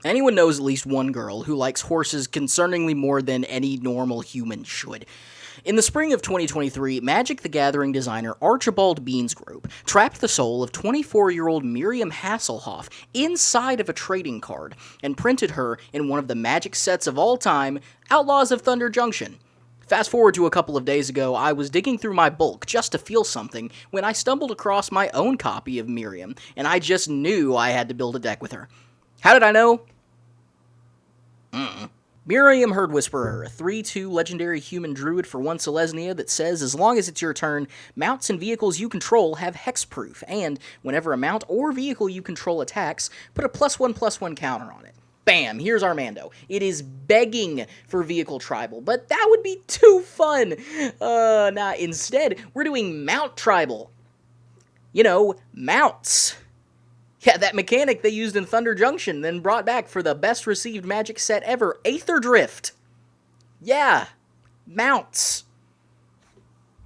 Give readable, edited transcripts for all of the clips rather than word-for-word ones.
Anyone knows at least one girl who likes horses concerningly more than any normal human should. In the spring of 2023, Magic the Gathering designer Archibald Beansgrove trapped the soul of 24-year-old Miriam Hasselhoff inside of a trading card and printed her in one of the Magic sets of all time, Outlaws of Thunder Junction. Fast forward to a couple of days ago, I was digging through my bulk just to feel something when I stumbled across my own copy of Miriam, and I just knew I had to build a deck with her. How did I know? Miriam Herd Whisperer, a 3/2 legendary human druid for 1 selesnya that says as long as it's your turn, mounts and vehicles you control have hexproof, and whenever a mount or vehicle you control attacks, put a +1/+1 counter on it. Bam, here's our Mando. It is begging for vehicle tribal, but that would be too fun. Instead, we're doing mount tribal. You know, mounts. Yeah, that mechanic they used in Thunder Junction, then brought back for the best received Magic set ever, aetherdrift. Yeah, mounts.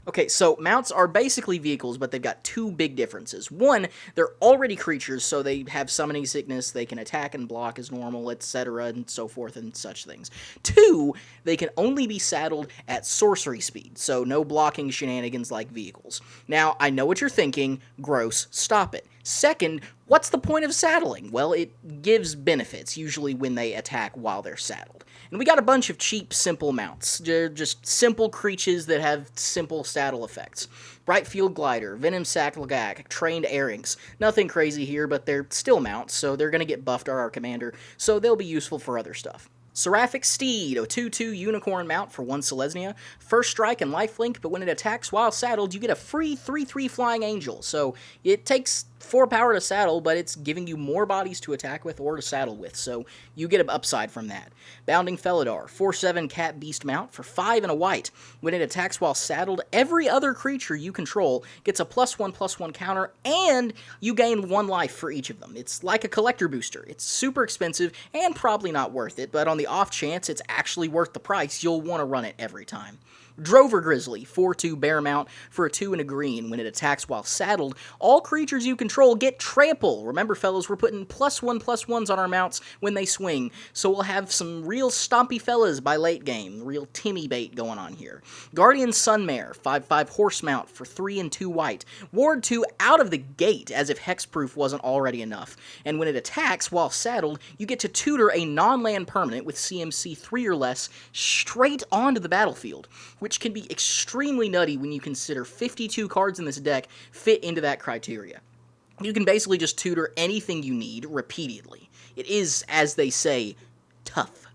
Okay, so mounts are basically vehicles, but they've got two big differences. One, they're already creatures, so they have summoning sickness, they can attack and block as normal, etc., and so forth and such things. Two, they can only be saddled at sorcery speed, so no blocking shenanigans like vehicles. Now, I know what you're thinking, gross, stop it. Second, what's the point of saddling? Well, it gives benefits, usually when they attack while they're saddled. And we got a bunch of cheap, simple mounts. Just simple creatures that have simple saddle effects. Brightfield Glider, Venom Sacklagak, Trained Airings. Nothing crazy here, but they're still mounts, so they're going to get buffed our commander, so they'll be useful for other stuff. Seraphic Steed, a 2/2 unicorn mount for 1 selesnya. First strike and lifelink, but when it attacks while saddled, you get a free 3/3 flying angel. So it takes 4 power to saddle, but it's giving you more bodies to attack with or to saddle with, so you get an upside from that. Bounding Felidar, 4/7 cat beast mount for 5 and a white. When it attacks while saddled, every other creature you control gets a +1/+1 counter, and you gain 1 life for each of them. It's like a collector booster. It's super expensive and probably not worth it, but on the off chance it's actually worth the price, you'll want to run it every time. Drover Grizzly, 4/2 bear mount for a 2 and a green. When it attacks while saddled, all creatures you control get trample. Remember, fellas, we're putting +1/+1s on our mounts when they swing, so we'll have some real stompy fellas by late game. Real Timmy bait going on here. Guardian Sunmare, 5/5 horse mount for 3 and 2 white. Ward 2 out of the gate, as if hexproof wasn't already enough. And when it attacks while saddled, you get to tutor a non-land permanent with CMC 3 or less straight onto the battlefield, which can be extremely nutty when you consider 52 cards in this deck fit into that criteria. You can basically just tutor anything you need repeatedly. It is, as they say, tough.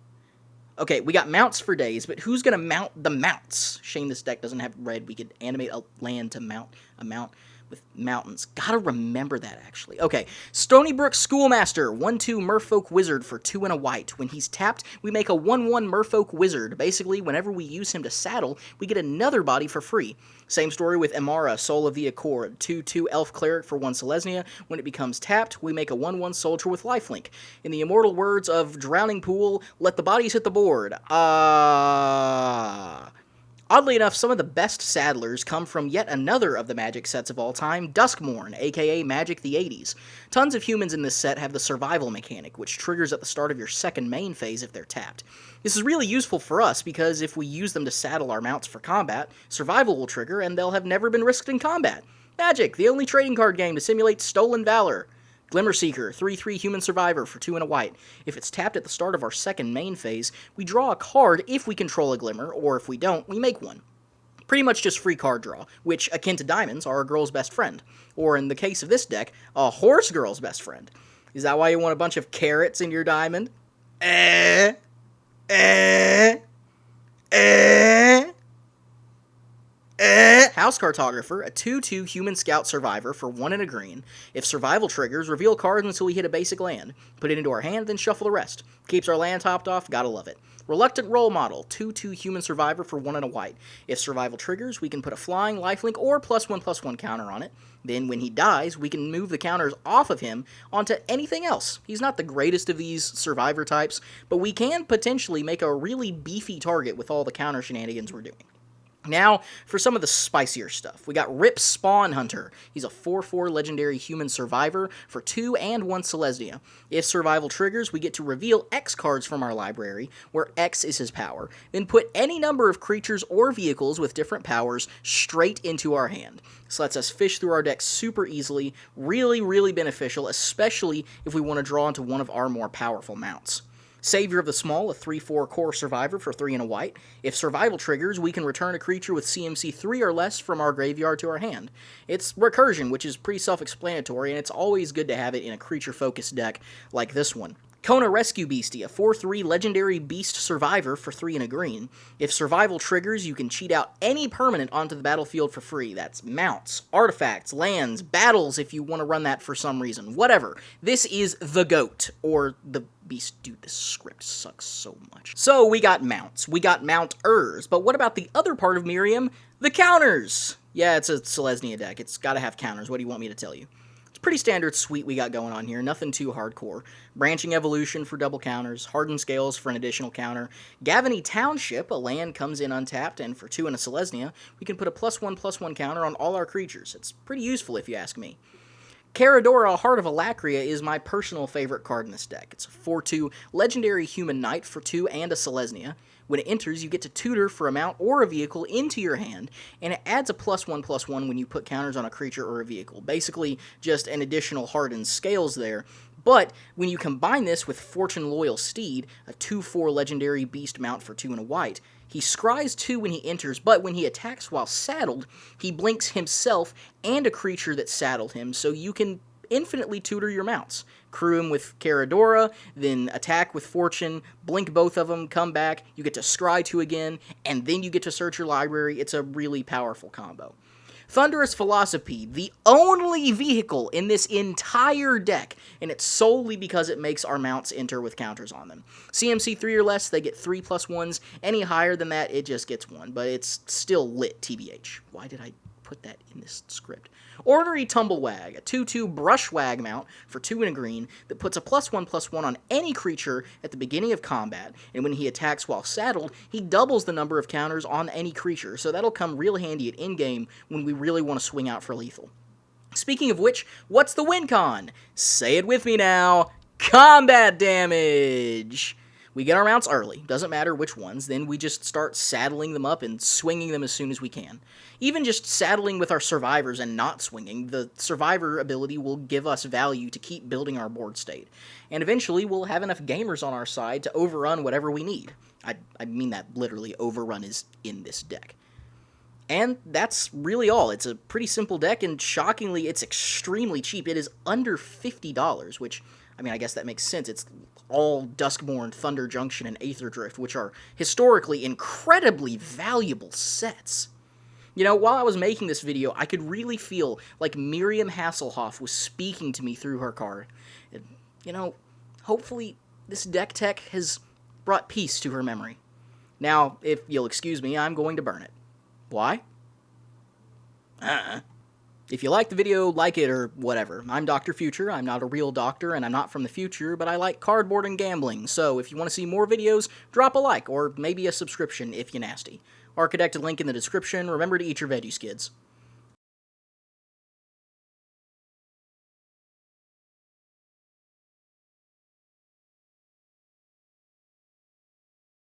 Okay, we got mounts for days, but who's going to mount the mounts? Shame this deck doesn't have red. We could animate a land to mount a mount with mountains. Gotta remember that, actually. Okay, Stonybrook Schoolmaster, 1/2 Merfolk Wizard for 2 and a white. When he's tapped, we make a 1/1 Merfolk Wizard. Basically, whenever we use him to saddle, we get another body for free. Same story with Emara, Soul of the Accord, 2/2 Elf Cleric for 1 selesnya. When it becomes tapped, we make a 1/1 Soldier with lifelink. In the immortal words of Drowning Pool, let the bodies hit the board. Oddly enough, some of the best saddlers come from yet another of the Magic sets of all time, Duskmourn, aka Magic the 80s. Tons of humans in this set have the survival mechanic, which triggers at the start of your second main phase if they're tapped. This is really useful for us because if we use them to saddle our mounts for combat, survival will trigger and they'll have never been risked in combat. Magic, the only trading card game to simulate stolen valor. Glimmerseeker, 3/3 human survivor for 2 and a white. If it's tapped at the start of our second main phase, we draw a card if we control a glimmer, or if we don't, we make one. Pretty much just free card draw, which, akin to diamonds, are a girl's best friend. Or in the case of this deck, a horse girl's best friend. Is that why you want a bunch of carrots in your diamond? House Cartographer, a 2/2 human scout survivor for 1 and a green. If survival triggers, reveal cards until we hit a basic land. Put it into our hand, then shuffle the rest. Keeps our land topped off, gotta love it. Reluctant Role Model, 2/2 human survivor for 1 and a white. If survival triggers, we can put a flying, lifelink, or +1/+1 counter on it. Then when he dies, we can move the counters off of him onto anything else. He's not the greatest of these survivor types, but we can potentially make a really beefy target with all the counter shenanigans we're doing. Now, for some of the spicier stuff. We got Rip Spawn Hunter. He's a 4/4 legendary human survivor for 2 and 1 selesnya. If survival triggers, we get to reveal X cards from our library, where X is his power. Then put any number of creatures or vehicles with different powers straight into our hand. This lets us fish through our deck super easily, really, really beneficial, especially if we want to draw into one of our more powerful mounts. Savior of the Small, a 3/4 core survivor for 3 and a white. If survival triggers, we can return a creature with CMC 3 or less from our graveyard to our hand. It's recursion, which is pretty self-explanatory, and it's always good to have it in a creature-focused deck like this one. Kona Rescue Beastie, a 4/3 legendary beast survivor for 3 and a green. If survival triggers, you can cheat out any permanent onto the battlefield for free. That's mounts, artifacts, lands, battles if you want to run that for some reason. Whatever. This is the GOAT, or the beast. Dude, this script sucks so much. So we got mounts. We got mounters. But what about the other part of Miriam? The counters! Yeah, it's a Selesnya deck. It's gotta have counters. What do you want me to tell you? Pretty standard suite we got going on here, nothing too hardcore. Branching Evolution for double counters, Hardened Scales for an additional counter. Gavany Township, a land comes in untapped, and for 2 and a Selesnya, we can put a +1/+1 counter on all our creatures. It's pretty useful if you ask me. Caradora, Heart of Alacria, is my personal favorite card in this deck. It's a 4/2 legendary human knight for 2 and a Selesnya. When it enters, you get to tutor for a mount or a vehicle into your hand, and it adds a +1/+1 when you put counters on a creature or a vehicle. Basically, just an additional Hardened Scales there. But when you combine this with Fortune Loyal Steed, a 2/4 legendary beast mount for 2 and a white, he scries 2 when he enters, but when he attacks while saddled, he blinks himself and a creature that saddled him, so you can infinitely tutor your mounts. Crew him with Caradora, then attack with Fortune, blink both of them, come back, you get to scry 2 again, and then you get to search your library. It's a really powerful combo. Thunderous Philosophy, the only vehicle in this entire deck, and it's solely because it makes our mounts enter with counters on them. CMC 3 or less, they get 3+1s. Any higher than that, it just gets 1, but it's still lit, TBH. Why did I put that in this script? Ornery Tumblewag, a 2/2 Brushwag mount for 2 and a green that puts a +1/+1 on any creature at the beginning of combat, and when he attacks while saddled, he doubles the number of counters on any creature, so that'll come real handy at in-game when we really want to swing out for lethal. Speaking of which, what's the win con? Say it with me now. Combat damage! We get our mounts early, doesn't matter which ones, then we just start saddling them up and swinging them as soon as we can. Even just saddling with our survivors and not swinging, the survivor ability will give us value to keep building our board state. And eventually we'll have enough gamers on our side to overrun whatever we need. I mean that literally, overrun is in this deck. And that's really all. It's a pretty simple deck, and shockingly, it's extremely cheap. It is under $50, which, I mean, I guess that makes sense. It's all Duskmourn, Thunder Junction, and Aetherdrift, which are historically incredibly valuable sets. You know, while I was making this video, I could really feel like Miriam Hasselhoff was speaking to me through her card. And, you know, hopefully this deck tech has brought peace to her memory. Now, if you'll excuse me, I'm going to burn it. Why? If you like the video, like it or whatever. I'm Dr. Future, I'm not a real doctor, and I'm not from the future, but I like cardboard and gambling, so if you want to see more videos, drop a like, or maybe a subscription if you're nasty. Architect link in the description. Remember to eat your veggie skids.